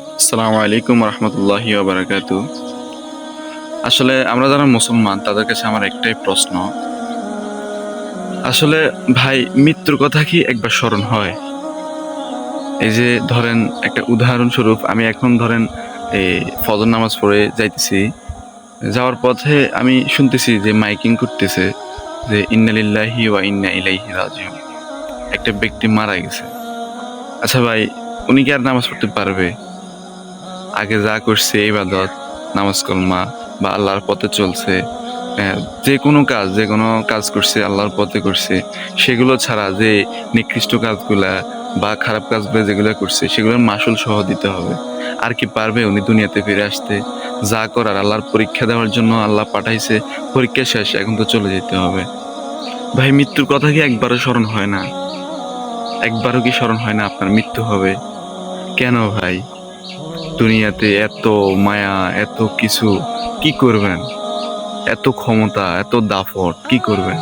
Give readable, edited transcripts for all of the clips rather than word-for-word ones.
আসসালামু আলাইকুম রহমতুল্লাহি বারাকাতু। আসলে আমরা যারা মুসলমান তাদের কাছে আমার একটাই প্রশ্ন, আসলে ভাই মৃত্যুর কথা কি একবার স্মরণ হয়? এই যে ধরেন একটা উদাহরণস্বরূপ আমি এখন ধরেন এই ফজর নামাজ পড়ে যাইতেছি, যাওয়ার পথে আমি শুনতেছি যে মাইকিং করতেছে যে ইন্না লিল্লাহি ওয়া ইন্না ইলাইহি রাজিউন, একটা ব্যক্তি মারা গেছে। আচ্ছা ভাই, উনি কি আর নামাজ পড়তে পারবে? আগে যা করছে ইবাদত, নামাজ কলমা বা আল্লাহর পথে চলছে, যে কোনো কাজ করছে আল্লাহর পথে করছে, সেগুলো ছাড়া যে নিকৃষ্ট কাজগুলা বা খারাপ কাজগুলো যেগুলো করছে সেগুলোর মাসুল সহ দিতে হবে। আর কি পারবে উনি দুনিয়াতে ফিরে আসতে? যা করার আল্লাহর পরীক্ষা দেওয়ার জন্য আল্লাহ পাঠাইছে, পরীক্ষা শেষ, এখন তো চলে যেতে হবে। ভাই মৃত্যুর কথা কি একবারও স্মরণ হয় না? একবারও কি স্মরণ হয় না আপনার মৃত্যু হবে? কেন ভাই? দুনিয়াতে এত মায়া, এত কিছু, কি করবেন? এত ক্ষমতা, এত দাপট, কি করবেন?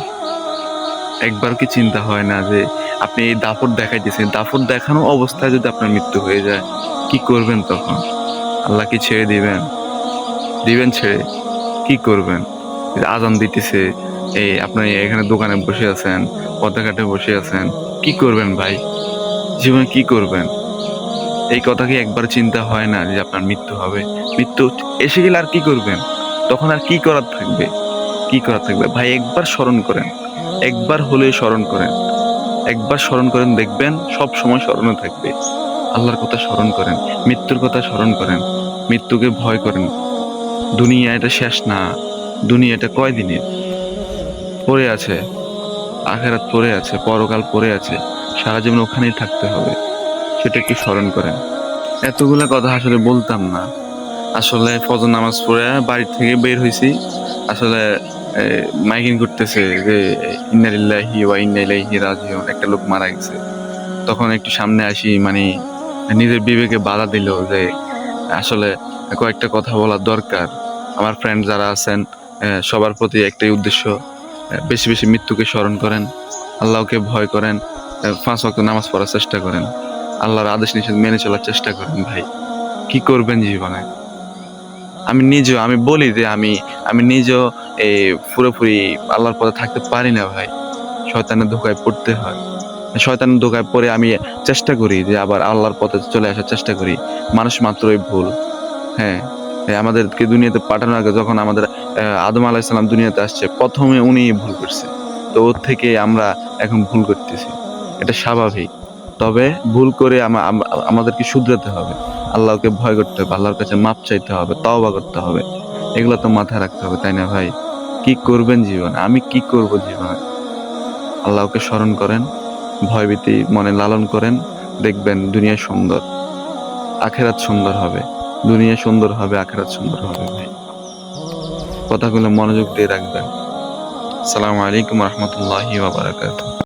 একবার কি চিন্তা হয় না যে আপনি এই দাপট দেখাইতেছেন, দাপট দেখানো অবস্থায় যদি আপনার মৃত্যু হয়ে যায়, কি করবেন তখন? আল্লাহ কি ছেড়ে দিবেন? দিবেন ছেড়ে? কি করবেন? এই যে আজান দিতেছে, এই আপনি এখানে দোকানে বসে আছেন, পথঘাটে বসে আছেন, কি করবেন ভাই? জীবনে কি করবেন? এই কথা কি একবার চিন্তা হয় না যে আপনার মৃত্যু হবে? মৃত্যু এসে গেলে আর কি করবেন? তখন আর কি করার থাকবে? কি করার থাকবে ভাই? একবার স্মরণ করেন, একবার হলেও স্মরণ করেন, একবার স্মরণ করেন, দেখবেন সব সময় স্মরণে থাকবে। আল্লাহর কথা স্মরণ করেন, মৃত্যুর কথা স্মরণ করেন, মৃত্যুকে ভয় করেন। দুনিয়া এটা শেষ না, দুনিয়া এটা কয়দিনের পড়ে আছে, আখেরাত পড়ে আছে, পরকাল পড়ে আছে, সারা জীবন ওখানেই থাকতে হবে, সেটা একটু স্মরণ করেন। এতগুলা কথা আসলে বলতাম না। আসলে ফজর নামাজ পড়ে বাড়ি থেকে বের হয়েছি, আসলে মাইকিং করতেছে যে ইন্না লিল্লাহি ওয়া ইন্না ইলাইহি রাজিউন, একটা লোক মারা গেছে। তখন একটু সামনে আসি, মানে নিজের বিবেকে বাধা দিল যে আসলে কয়েকটা কথা বলার দরকার। আমার ফ্রেন্ড যারা আছেন, সবার প্রতি একটাই উদ্দেশ্য, বেশি বেশি মৃত্যুকে স্মরণ করেন, আল্লাহকে ভয় করেন, 5 ওয়াক্ত নামাজ পড়ার চেষ্টা করেন, আল্লাহর আদেশ নিষেধ মেনে চলার চেষ্টা করেন। ভাই কি করবেন জীবনে? আমি বলি যে আমি নিজেও এই পুরোপুরি আল্লাহর পথে থাকতে পারি না ভাই, শয়তানের ধোঁকায় পড়তে হয়। শয়তানের ধোঁকায় পড়ে আমি চেষ্টা করি যে আবার আল্লাহর পথে চলে আসার চেষ্টা করি। মানুষ মাত্রই ভুল। হ্যাঁ, আমাদেরকে দুনিয়াতে পাঠানোর আগে যখন আমাদের আদম আলাইহিস সালাম দুনিয়াতে আসছে, প্রথমে উনিই ভুল করছে। তো ওর থেকে আমরা এখন ভুল করতেছি, এটা স্বাভাবিক। তবে ভুল করে আমাদেরকে শুধরাতে হবে, আল্লাহকে ভয় করতে হবে, আল্লাহর কাছে মাপ চাইতে হবে, তওবা করতে হবে। এগুলো তো মাথায় রাখতে হবে, তাই না ভাই? কি করবেন জীবনে? আমি কি করব জীবনে? আল্লাহকে স্মরণ করেন, ভয়ভীতি মনে লালন করেন, দেখবেন দুনিয়া সুন্দর, আখেরাত সুন্দর হবে। দুনিয়া সুন্দর হবে, আখেরাত সুন্দর হবে ভাই। কথাগুলো মনোযোগ দিয়ে রাখবেন। আসসালামু আলাইকুম রহমতুল্লাহি ওয়া বারাকাতুহু।